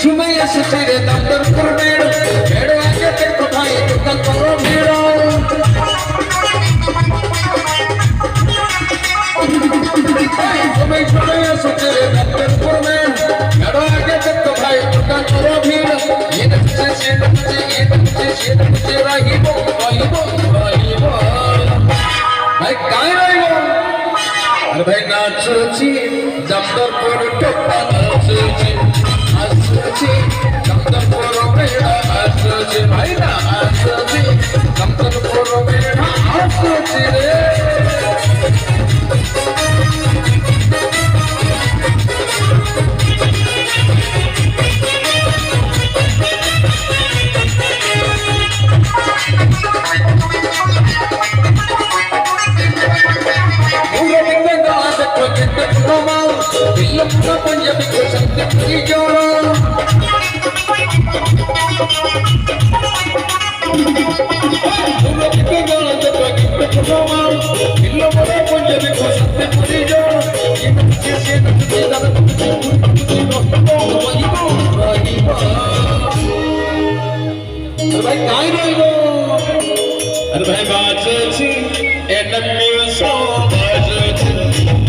ঝুমে এসেছে রে দপ্তর করবেন বেড়ো আগে দেখো ভাই দোকান করো ভিড়ো ঝুমে এসেছে রে দপ্তর করবেন বেড়ো আগে দেখো ভাই দোকান করো ভিড় রাহিব ভাই কাই রইব আর ভাই নাচছি দপ্তর পর টোপা নাচছি আসছি দপ্তর পর বেড়া আসছি ভাই না আসছি দপ্তর পর বেড়া আসছি রে पंजाबी को संत की जोड़ो पंजाबी को संत की जोड़ो भाई काय रहिबो अरे भाई बाजछि एनमी सो बाजछि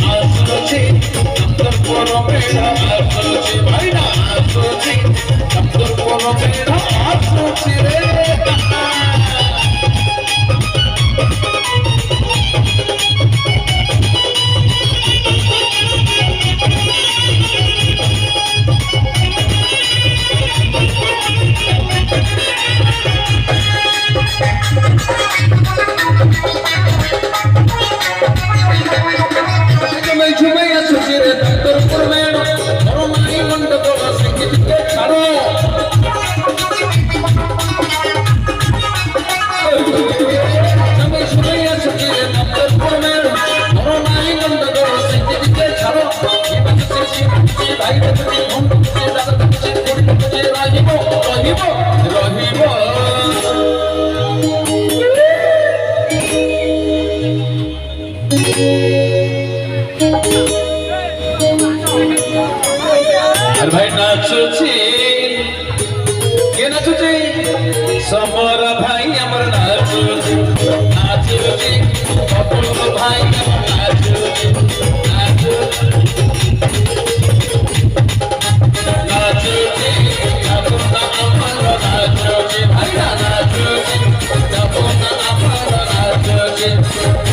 आसछि दप्तर पर बेड़ा आसछि भाई ना आसछि दप्तर पर बेड़ा आसछि रे अरे भाई नाचुची के नाचुची समर भाई अमर नाचुची नाचुची अपुल भाई अमर नाचुची नाचुची अपुल अमर नाचुची भाई नाचुची अपुल अमर नाचुची